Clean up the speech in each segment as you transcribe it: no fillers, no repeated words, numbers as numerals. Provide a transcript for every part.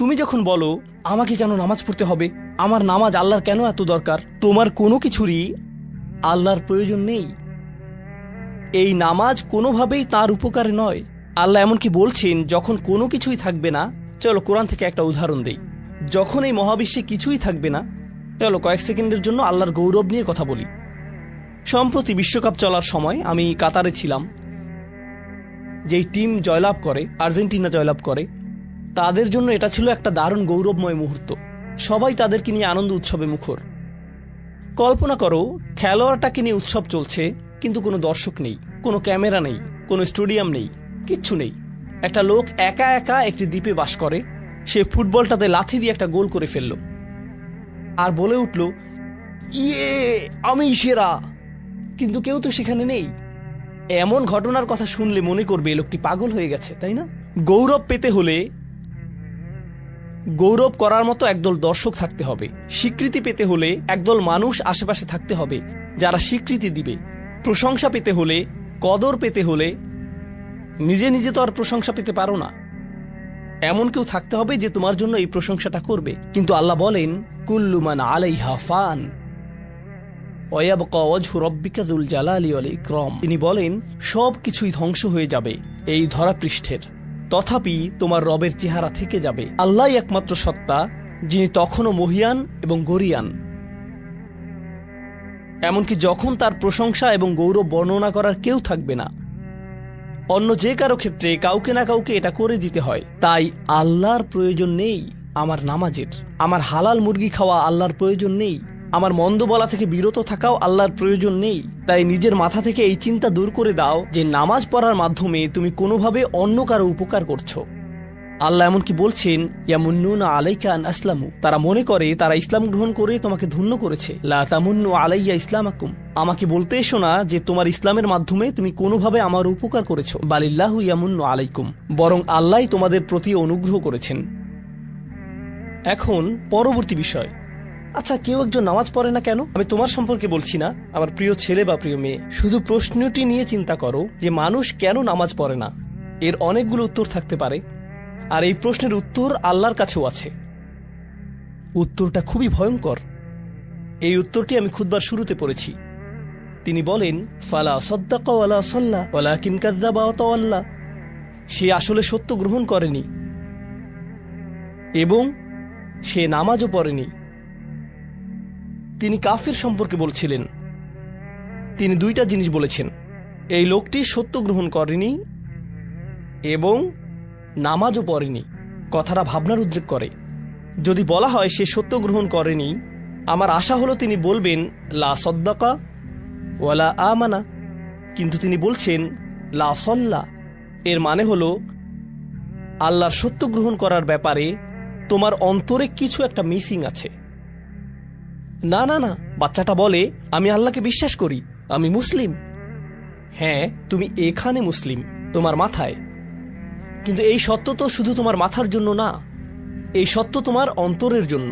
তুমি যখন বলো আমাকে কেন নামাজ পড়তে হবে, আমার নামাজ আল্লাহর কেন এত দরকার, তোমার কোনো কিছুরই আল্লাহর প্রয়োজন নেই। এই নামাজ কোনোভাবেই তার উপকারে নয়। আল্লাহ এমনকি বলছেন যখন কোনো কিছুই থাকবে না, চলো কোরআন থেকে একটা উদাহরণ দেই। যখন এই মহাবিশ্বে কিছুই থাকবে না, চলো কয়েক সেকেন্ডের জন্য আল্লাহর গৌরব নিয়ে কথা বলি। সম্প্রতি বিশ্বকাপ চলার সময় আমি কাতারে ছিলাম। যেই টিম জয়লাভ করে, আর্জেন্টিনা জয়লাভ করে, তাদের জন্য এটা ছিল একটা দারুণ গৌরবময় মুহূর্ত। সবাই তাদেরকে নিয়ে আনন্দ উৎসবে মুখর। কল্পনা করো, খেলোয়াড়টাকে নিয়ে উৎসব চলছে, কিন্তু কোনো দর্শক নেই, কোনো ক্যামেরা নেই, কোনো স্টেডিয়াম নেই, কিচ্ছু নেই। একটা লোক একা একা একটি দ্বীপে বাস করে, সে ফুটবলটাতে লাথি দিয়ে একটা গোল করে ফেলল আর বলে উঠল, ইয়ে, আমি সেরা। কিন্তু কেউ তো সেখানে নেই। এমন ঘটনার কথা শুনলে মনে করবে লোকটি পাগল হয়ে গেছে, তাই না? গৌরব পেতে হলে গৌরব করার মতো একদল দর্শক থাকতে হবে। স্বীকৃতি পেতে হলে একদল মানুষ আশেপাশে থাকতে হবে যারা স্বীকৃতি দিবে। প্রশংসা পেতে হলে, কদর পেতে হলে নিজে নিজে তো আর প্রশংসা পেতে পারো না। এমন কেউ থাকতে হবে যে তোমার জন্য এই প্রশংসাটা করবে। কিন্তু আল্লাহ বলেন, কুল্লু মান আলাইহা ফান ওয়া ইয়াবকা ওয়াজহু রাব্বিকা যুল জালালি ওয়াল ইকরাম। তিনি বলেন সব কিছুই ধ্বংস হয়ে যাবে এই ধরাপৃষ্ঠের, তথাপি তোমার রবের চেহারা থেকে যাবে। আল্লাহই একমাত্র সত্তা, যিনি তখনও মহিয়ান এবং গরিয়ান। এমনকি যখন তার প্রশংসা এবং গৌরব বর্ণনা করার কেউ থাকবে না, অন্য যে কারো ক্ষেত্রে কাউকে না কাউকে এটা করে দিতে হয়। তাই আল্লাহর প্রয়োজন নেই আমার নামাজের। আমার হালাল মুরগি খাওয়া আল্লাহর প্রয়োজন নেই। আমার মন্দ বলা থেকে বিরত থাকাও আল্লাহর প্রয়োজন নেই। তাই নিজের মাথা থেকে এই চিন্তা দূর করে দাও যে নামাজ পড়ার মাধ্যমে তুমি কোনোভাবে অন্য কারো উপকার করছো। আল্লাহ এমনকি বলছেন, ইয়ামুন্নুনা আলাইকা আন আসলামু, তারা মনে করে তারা ইসলাম গ্রহণ করে তোমাকে ধন্য করেছে। লা তামুন্নু আলাইয়া ইসলামাকুম, আমাকে বলতে এসো না যে তোমার ইসলামের মাধ্যমে তুমি কোনোভাবে আমার উপকার করেছো। বালিল্লাহু ইয়ামুন্নু আলাইকুম, বরং আল্লাহই তোমাদের প্রতি অনুগ্রহ করেছেন। এখন পরবর্তী বিষয়, আচ্ছা কেউ একজন নামাজ পড়ে না কেন? আমি তোমার সম্পর্কে বলছি না, আমার প্রিয় ছেলে বা প্রিয় মেয়ে। শুধু প্রশ্নটি নিয়ে চিন্তা করো যে মানুষ কেন নামাজ পড়ে না। এর অনেকগুলো উত্তর থাকতে পারে, আর এই প্রশ্নের উত্তর আল্লাহর কাছেও আছে। উত্তরটা খুবই ভয়ঙ্কর। এই উত্তরটি আমি খুতবার শুরুতে পড়েছি। তিনি বলেন, ফালা সাদ্দাকা ওয়ালা সাল্লা ওয়ালাকিন কাযযাবা ওয়া তাওয়াল্লা, সে আসলে সত্য গ্রহণ করেনি এবং সে নামাজও পড়েনি। তিনি কাফির সম্পর্কে বলছিলেন। তিনি দুইটা জিনিস বলেছেন, এই লোকটি সত্য গ্রহণ করেনি এবং নামাজও পড়েনি। কথাটা ভাবনার উদ্রেক করে। যদি বলা হয় সে সত্য গ্রহণ করেনি, আমার আশা হলো তিনি বলবেন লা সাদ্দাকা ওয়ালা আমানা, কিন্তু তিনি বলছেন লা সাল্লা। এর মানে হলো আল্লাহর সত্য গ্রহণ করার ব্যাপারে তোমার অন্তরে কিছু একটা মিসিং আছে। না না না, বাচ্চাটা বলে আমি আল্লাহকে বিশ্বাস করি, আমি মুসলিম। হ্যাঁ, তুমি এখানে মুসলিম, তোমার মাথায়। কিন্তু এই সত্য তো শুধু তোমার মাথার জন্য না, এই সত্য তোমার অন্তরের জন্য।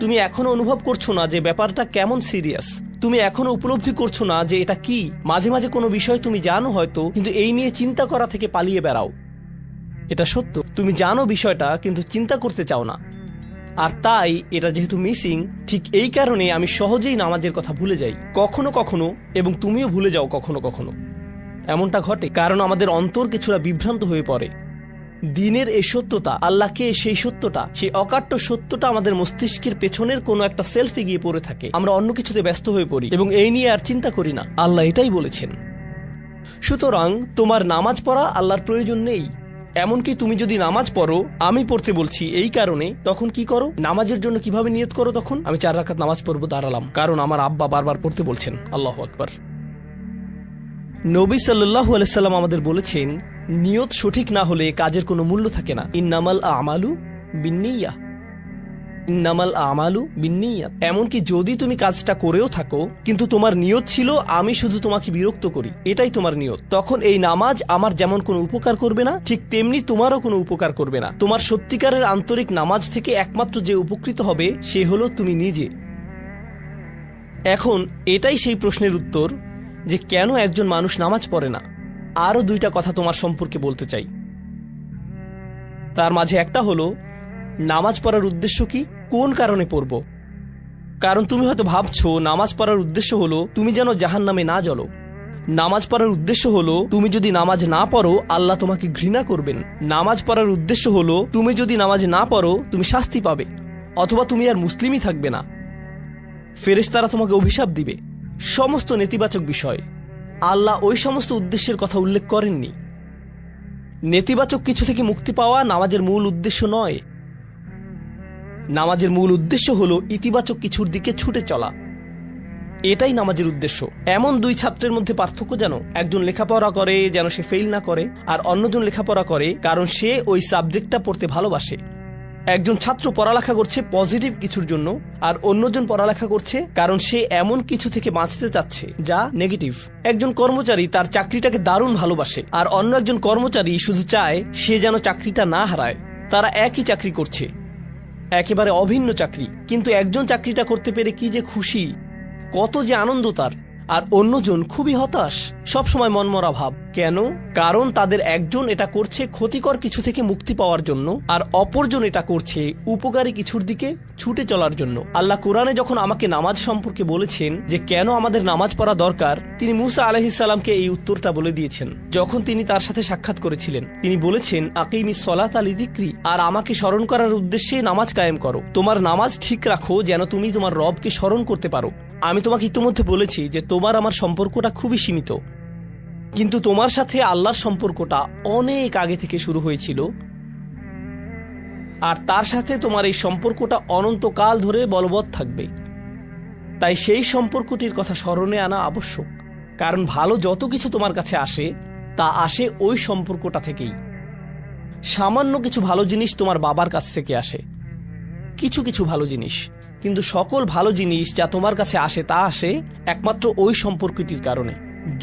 তুমি এখনো অনুভব করছো না যে ব্যাপারটা কেমন সিরিয়াস। তুমি এখনো উপলব্ধি করছো না যে এটা কি। মাঝে মাঝে কোনো বিষয় তুমি জানো হয়তো, কিন্তু এই নিয়ে চিন্তা করা থেকে পালিয়ে বেড়াও। এটা সত্য, তুমি জানো বিষয়টা কিন্তু চিন্তা করতে চাও না। আর তাই এটা যেহেতু মিসিং, ঠিক এই কারণে আমি সহজেই নামাজের কথা ভুলে যাই কখনো কখনো, এবং তুমিও ভুলে যাও কখনো কখনো। এমনটা ঘটে কারণ আমাদের অন্তর কিছুটা বিভ্রান্ত হয়ে পড়ে। দিনের এই সত্যতা, আল্লাহকে সেই সত্যটা, সেই অকাট্য সত্যটা আমাদের মস্তিষ্কের পেছনের কোনো একটা সেলফে গিয়ে পড়ে থাকে। আমরা অন্য কিছুতে ব্যস্ত হয়ে পড়ি এবং এই নিয়ে আর চিন্তা করি না। আল্লাহ এটাই বলেছেন। সুতরাং তোমার নামাজ পড়া আল্লাহর প্রয়োজন নেই। এমনকি তুমি যদি নামাজ পড়ো, আমি পড়তে বলছি এই কারণে, তখন কি করো? নামাজের জন্য কিভাবে নিয়ত করো? তখন আমি 4 রাকাত নামাজ পড়বো, দাঁড়ালাম, কারণ আমার আব্বা বারবার পড়তে বলছেন। আল্লাহু আকবার। নবী সাল্লাল্লাহু আলাইহি সাল্লাম আমাদের বলেছেন, নিয়ত সঠিক না হলে কাজের কোনো মূল্য থাকে না। ইন্নামাল আমালু বিন্নিয়াহ, ইন্নামাল আমালু বিন্নিয়াত। এমনকি যদি তুমি কাজটা করেও থাকো কিন্তু তোমার নিয়ত ছিল আমি শুধু তোমাকে বিরক্ত করি, এটাই তোমার নিয়ত, তখন এই নামাজ আমার যেমন কোনো উপকার করবে না, ঠিক তেমনি তোমারও কোনো উপকার করবে না। তোমার সত্যিকারের আন্তরিক নামাজ থেকে একমাত্র যে উপকৃত হবে সে হলো তুমি নিজে। এখন এটাই সেই প্রশ্নের উত্তর যে কেন একজন মানুষ নামাজ পড়ে না। আরো 2টা কথা তোমার সম্পর্কে বলতে চাই। তার মাঝে একটা হলো নামাজ পড়ার উদ্দেশ্য কি, কোন কারণে পড়ব? কারণ তুমি হয়তো ভাবছো নামাজ পড়ার উদ্দেশ্য হলো তুমি যেন জাহান্নামে না জ্বলো। নামাজ পড়ার উদ্দেশ্য হলো তুমি যদি নামাজ না পড়ো আল্লাহ তোমাকে ঘৃণা করবেন। নামাজ পড়ার উদ্দেশ্য হলো তুমি যদি নামাজ না পড়ো তুমি শাস্তি পাবে, অথবা তুমি আর মুসলিমই থাকবে না, ফেরেশতারা তোমাকে অভিশাপ দিবে। সমস্ত নেতিবাচক বিষয়। আল্লাহ ওই সমস্ত উদ্দেশ্যের কথা উল্লেখ করেননি। নেতিবাচক কিছু থেকে মুক্তি পাওয়া নামাজের মূল উদ্দেশ্য নয়। নামাজের মূল উদ্দেশ্য হলো ইতিবাচক কিছুর দিকে ছুটে চলা। এটাই নামাজের উদ্দেশ্য। এমন দুই ছাত্রের মধ্যে পার্থক্য যেন একজন লেখাপড়া করে যেন সে ফেল না করে, আর অন্যজন লেখাপড়া করে কারণ সে ওই সাবজেক্টটা পড়তে ভালোবাসে। একজন ছাত্র পড়ালেখা করছে পজিটিভ কিছুর জন্য, আর অন্যজন পড়ালেখা করছে কারণ সে এমন কিছু থেকে বাঁচতে চাচ্ছে যা নেগেটিভ। একজন কর্মচারী তার চাকরিটাকে দারুণ ভালোবাসে, আর অন্য একজন কর্মচারী শুধু চায় সে যেন চাকরিটা না হারায়। তারা একই চাকরি করছে, একেবারে অভিন্ন চাকরি, কিন্তু একজন চাকরিটা করতে পেরে কি যে খুশি, কত যে আনন্দ তার, আর অন্যজন খুবই হতাশ, সবসময় মনমরা ভাব। কেন? কারণ তাদের একজন এটা করছে ক্ষতিকর কিছু থেকে মুক্তি পাওয়ার জন্য, আর অপরজন এটা করছে উপকারী কিছুর দিকে ছুটে চলার জন্য। আল্লাহ কোরআনে যখন আমাকে নামাজ সম্পর্কে বলেছেন যে কেন আমাদের নামাজ পড়া দরকার, তিনি মুসা আলাইহিস সালামকে এই উত্তরটা বলে দিয়েছেন। যখন তিনি তার সাথে সাক্ষাৎ করেছিলেন তিনি বলেছেন, আকিমিস সলাতা লিযিকরি, আর আমাকে স্মরণ করার উদ্দেশ্যে নামাজ কায়েম করো। তোমার নামাজ ঠিক রাখো যেন তুমি তোমার রবকে স্মরণ করতে পারো। আমি তোমাকে ইতিমধ্যে বলেছি যে তোমার আমার সম্পর্কটা খুবই সীমিত, কিন্তু তোমার সাথে আল্লাহর সম্পর্কটা অনেক আগে থেকে শুরু হয়েছিল, আর তার সাথে তোমার এই সম্পর্কটা অনন্তকাল ধরে বলবৎ থাকবে। তাই সেই সম্পর্কটির কথা স্মরণে আনা আবশ্যক, কারণ ভালো যত কিছু তোমার কাছে আসে তা আসে ওই সম্পর্কটা থেকেই। সামান্য কিছু ভালো জিনিস তোমার বাবার কাছ থেকে আসে, কিছু কিছু ভালো জিনিস, কিন্তু সকল ভালো জিনিস যা তোমার কাছে আসে তা আসে একমাত্র ওই সম্পর্কটির কারণে।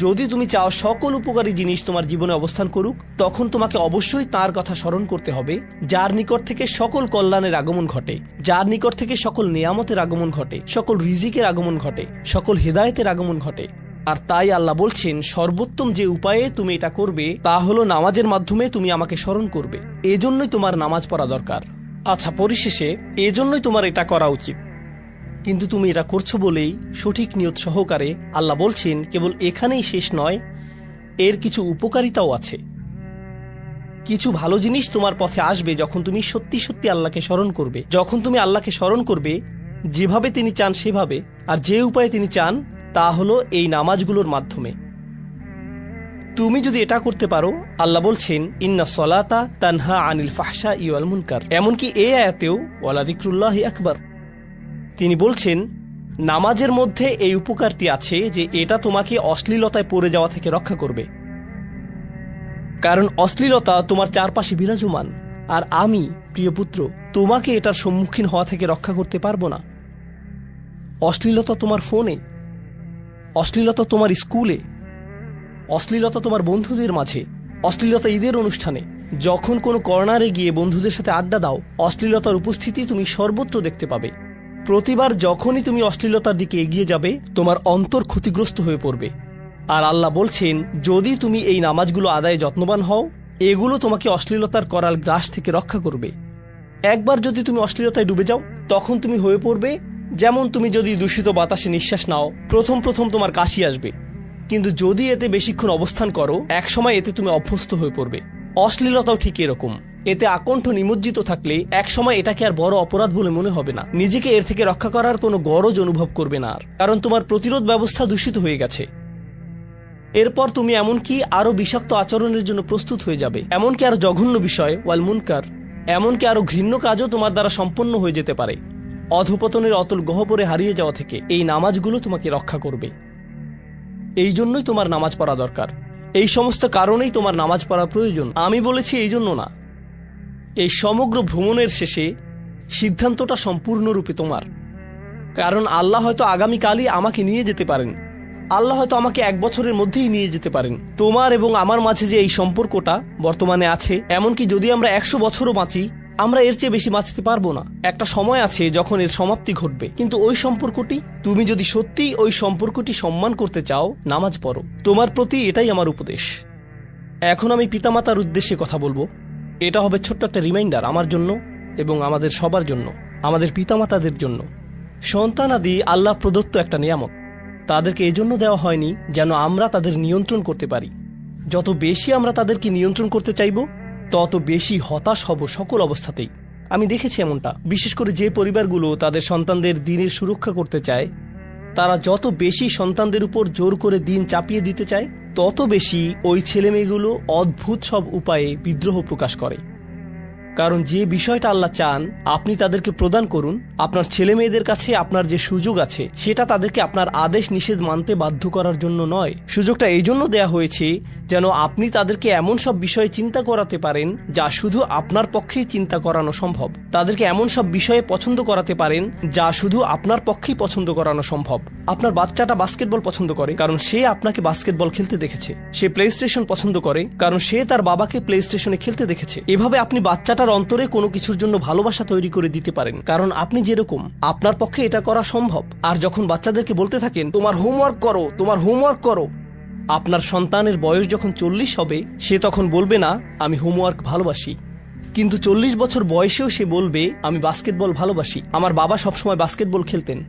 যদি তুমি চাও সকল উপকারী জিনিস তোমার জীবনে অবস্থান করুক, তখন তোমাকে অবশ্যই তার কথা স্মরণ করতে হবে যার নিকট থেকে সকল কল্যাণের আগমন ঘটে, যার নিকট থেকে সকল নিয়ামতের আগমন ঘটে, সকল রিজিকের আগমন ঘটে, সকল হেদায়েতের আগমন ঘটে। আর তাই আল্লাহ বলছেন সর্বোত্তম যে উপায়ে তুমি এটা করবে তা হলো নামাজের মাধ্যমে তুমি আমাকে স্মরণ করবে। এজন্যই তোমার নামাজ পড়া দরকার। আচ্ছা, পরিশেষে এজন্যই তোমার এটা করা উচিত, কিন্তু তুমি এটা করছো বলেই সঠিক নিয়ত সহকারে আল্লাহ বলছেন কেবল এখানেই শেষ নয়, এর কিছু উপকারিতাও আছে। কিছু ভালো জিনিস তোমার পথে আসবে যখন তুমি সত্যি সত্যি আল্লাহকে স্মরণ করবে। যখন তুমি আল্লাহকে স্মরণ করবে যেভাবে তিনি চান সেভাবে, আর যে উপায়ে তিনি চান তা হলো এই নামাজগুলোর মাধ্যমে। তুমি যদি এটা করতে পারো, আল্লাহ বলছেন ইন্না সলাতা তানহা আনিল ফাহশাই ওয়াল মুনকার। এমনকি এই আয়াতেও ওয়ালা যিকরুল্লাহি আকবার, তিনি বলছেন নামাজের মধ্যে এই উপকারটি আছে যে এটা তোমাকে অশ্লীলতায় পড়ে যাওয়া থেকে রক্ষা করবে। কারণ অশ্লীলতা তোমার চারপাশে বিরাজমান, আর আমি প্রিয় পুত্র তোমাকে এটার সম্মুখীন হওয়া থেকে রক্ষা করতে পারবো না। অশ্লীলতা তোমার ফোনে, অশ্লীলতা তোমার স্কুলে, অশ্লীলতা তোমার বন্ধুদের মাঝে, অশ্লীলতা ঈদের অনুষ্ঠানে, যখন কোনো কর্নারে গিয়ে বন্ধুদের সাথে আড্ডা দাও, অশ্লীলতার উপস্থিতি তুমি সর্বত্র দেখতে পাবে। প্রতিবার যখনই তুমি অশ্লীলতার দিকে এগিয়ে যাবে তোমার অন্তর ক্ষতিগ্রস্ত হয়ে পড়বে। আর আল্লাহ বলছেন যদি তুমি এই নামাজগুলো আদায়ে যত্নবান হও, এগুলো তোমাকে অশ্লীলতার করাল গ্রাস থেকে রক্ষা করবে। একবার যদি তুমি অশ্লীলতায় ডুবে যাও, তখন তুমি হয়ে পড়বে যেমন তুমি যদি দূষিত বাতাসে নিঃশ্বাস নাও, প্রথম প্রথম তোমার কাশি আসবে, কিন্তু যদি এতে বেশিক্ষণ অবস্থান করো একসময় এতে তুমি অভ্যস্ত হয়ে পড়বে। অশ্লীলতাও ঠিক এরকম, এতে আকণ্ঠ নিমজ্জিত থাকলে একসময় এটাকে আর বড় অপরাধ বলে মনে হবে না, নিজেকে এর থেকে রক্ষা করার কোনো গরজ অনুভব করবে না আর, কারণ তোমার প্রতিরোধ ব্যবস্থা দূষিত হয়ে গেছে। এরপর তুমি এমনকি আরো বিষাক্ত আচরণের জন্য প্রস্তুত হয়ে যাবে, এমনকি আরো জঘন্য বিষয় ওয়াল মুনকার, এমনকি আরো ঘৃণ্য কাজও তোমার দ্বারা সম্পন্ন হয়ে যেতে পারে। অধপতনের অতল গহ্বরে হারিয়ে যাওয়া থেকে এই নামাজগুলো তোমাকে রক্ষা করবে। এই জন্যই তোমার নামাজ পড়া দরকার, এই সমস্ত কারণেই তোমার নামাজ পড়া প্রয়োজন। আমি বলেছি এই জন্য না, এই সমগ্র ভ্রমণের শেষে সিদ্ধান্তটা সম্পূর্ণরূপে তোমার। কারণ আল্লাহ হয়তো আগামীকালই আমাকে নিয়ে যেতে পারেন, আল্লাহ হয়তো আমাকে 1 বছরের মধ্যেই নিয়ে যেতে পারেন। তোমার এবং আমার মাঝে যে এই সম্পর্কটা বর্তমানে আছে, এমনকি যদি আমরা 100 বছরও বাঁচি, আমরা এর চেয়ে বেশি বাঁচতে পারবো না। একটা সময় আছে যখন এর সমাপ্তি ঘটবে, কিন্তু ওই সম্পর্কটি, তুমি যদি সত্যিই ওই সম্পর্কটি সম্মান করতে চাও, নামাজ পড়ো। তোমার প্রতি এটাই আমার উপদেশ। এখন আমি পিতামাতার উদ্দেশ্যে কথা বলবো। এটা হবে ছোট্ট একটা রিমাইন্ডার আমার জন্য এবং আমাদের সবার জন্য, আমাদের পিতামাতাদের জন্য। সন্তানাদি আল্লাহ প্রদত্ত একটা নিয়ামত। তাদেরকে এজন্য দেওয়া হয়নি যেন আমরা তাদের নিয়ন্ত্রণ করতে পারি। যত বেশি আমরা তাদেরকে নিয়ন্ত্রণ করতে চাইব, তত বেশি হতাশ হব সকল অবস্থাতেই। আমি দেখেছি এমনটা, বিশেষ করে যে পরিবারগুলো তাদের সন্তানদের দিনের সুরক্ষা করতে চায়, তারা যত বেশি সন্তানদের উপর জোর করে দিন চাপিয়ে দিতে চায়, তত বেশি ওই ছেলেমেয়েগুলো অদ্ভুত সব উপায়ে বিদ্রোহ প্রকাশ করে। কারণ যে বিষয়টা আল্লাহ চান আপনি তাদেরকে প্রদান করুন, আপনার ছেলে মেয়েদের কাছে আপনার যে সুযোগ আছে সেটা তাদেরকে আপনার আদেশ নিষেধ মানতে বাধ্য করার জন্য নয়। সুযোগটা এই জন্য দেয়া হয়েছে যেন আপনি তাদেরকে এমন সব বিষয়ে চিন্তা করাতে পারেন যা শুধু আপনার পক্ষেই চিন্তা করানো সম্ভব। তাদেরকে এমন সব বিষয়ে পছন্দ করাতে পারেন যা শুধু আপনার পক্ষেই পছন্দ করানো সম্ভব। আপনার বাচ্চাটা বাস্কেটবল পছন্দ করে কারণ সে আপনাকে বাস্কেটবল খেলতে দেখেছে। সে প্লে স্টেশন পছন্দ করে কারণ সে তার বাবাকে প্লে স্টেশনে খেলতে দেখেছে। এভাবে আপনি বাচ্চাটার অন্তরে কোনো কিছুর জন্য ভালোবাসা তৈরি করে দিতে পারেন, কারণ আপনি যেরকম, আপনার পক্ষে এটা করা সম্ভব। আর যখন বাচ্চাদেরকে বলতে থাকেন তোমার হোমওয়ার্ক করো, তোমার হোমওয়ার্ক করো, আপনার সন্তানের বয়স যখন 40 হবে সে তখন বলবে না আমি হোমওয়ার্ক ভালোবাসি, কিন্তু 40 বছর বয়সেও সে বলবে আমি বাস্কেটবল ভালোবাসি, আমার বাবা সবসময় বাস্কেটবল খেলতেন।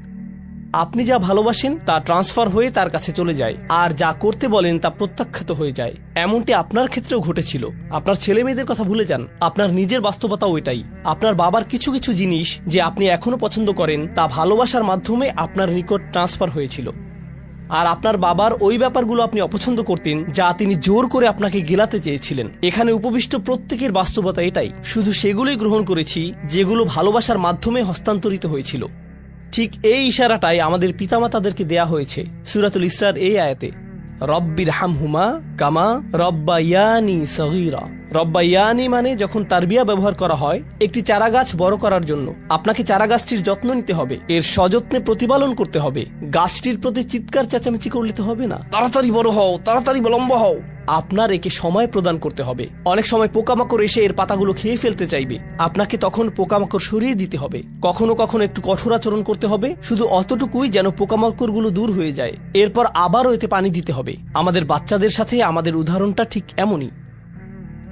আপনি যা ভালোবাসেন তা ট্রান্সফার হয়ে তার কাছে চলে যায়, আর যা করতে বলেন তা প্রত্যাখ্যাত হয়ে যায়। এমনটি আপনার ক্ষেত্রেও ঘটেছিল। আপনার ছেলে মেয়েদের কথা ভুলে যান, আপনার নিজের বাস্তবতাও এটাই। আপনার বাবার কিছু কিছু জিনিস যে আপনি এখনো পছন্দ করেন তা ভালোবাসার মাধ্যমে আপনার নিকট ট্রান্সফার হয়েছিল, আর আপনার বাবার ওই ব্যাপারগুলো আপনি অপছন্দ করতেন যা তিনি জোর করে আপনাকে গেলাতে চেয়েছিলেন। এখানে উপবিষ্ট প্রত্যেকের বাস্তবতা এটাই, শুধু সেগুলোই গ্রহণ করেছি যেগুলো ভালোবাসার মাধ্যমে হস্তান্তরিত হয়েছিল। ঠিক এই ইশারাটাই আমাদের পিতামাতাদেরকে দেয়া হয়েছে সূরাতুল ইসরার এই আয়াতে, রব্বির হামহুমা কামা রব্বায়ানি সগীরা। রব্বায়ানি মানে যখন তারবিয়া ব্যবহার করা হয় একটি চারাগাছ বড় করার জন্য, আপনাকে চারাগাছটির যত্ন নিতে হবে, এর সযত্নে প্রতিপালন করতে হবে। গাছটির প্রতি চিৎকার চেঁচামেচি করলে তো হবে না, তাড়াতাড়ি বড় হও, তাড়াতাড়ি লম্বা হও। আপনার একে সময় প্রদান করতে হবে। অনেক সময় পোকামাকড় এসে এর পাতাগুলো খেয়ে ফেলতে চাইবে, আপনাকে তখন পোকামাকড় সরিয়ে দিতে হবে। কখনো কখনো একটু কঠোর আচরণ করতে হবে, শুধু অতটুকুই যেন পোকামাকড়গুলো দূর হয়ে যায়। এরপর আবারও এতে পানি দিতে হবে। আমাদের বাচ্চাদের সাথে আমাদের উদাহরণটা ঠিক এমনই।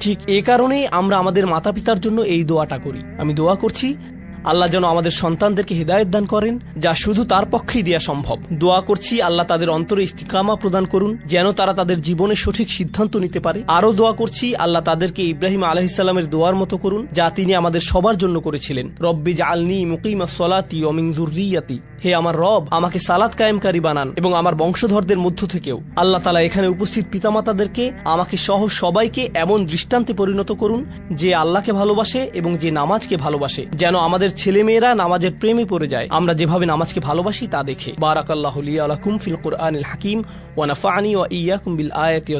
ঠিক এ কারণেই আমরা আমাদের মাতা পিতার জন্য এই দোয়াটা করি। আমি দোয়া করছি আল্লাহ যেন আমাদের সন্তানদেরকে হিদায়াত দান করেন, যা শুধু তার পক্ষেই দেয়া সম্ভব। দোয়া করছি আল্লাহ তাদের অন্তরে ইস্তিকামা প্রদান করুন, যেন তারা তাদের জীবনে সঠিক সিদ্ধান্ত নিতে পারে। আরও দোয়া করছি আল্লাহ তাদেরকে ইব্রাহিম আলাইহিস সালামের দোয়ার মতো করুন, যা তিনি আমাদের সবার জন্য করেছিলেন, রব্বি জাআলনি মুকিমাস সলাতি ওয়া মিন যুররিয়াতি। হে আমার রব, আমাকে সালাত কায়েমকারী বানান এবং আমার বংশধরদের মধ্য থেকেও। আল্লাহ তাআলা এখানে উপস্থিত পিতামাতাদেরকে, আমাকে সহ সবাইকে এমন দৃষ্টান্তে পরিণত করুন যে আল্লাহকে ভালোবাসে এবং যে নামাজকে ভালোবাসে, যেন আমাদের ছেলেমেয়েরা নামাজের প্রেমে পড়ে যায় আমরা যেভাবে নামাজকে ভালোবাসি তা দেখে। বারাকাল্লাহু লি ওয়া লাকুম ফিল কুরআনিল হাকিম ওয়া নাফা'নি ওয়া ইয়্যাকুম বিল আয়াতি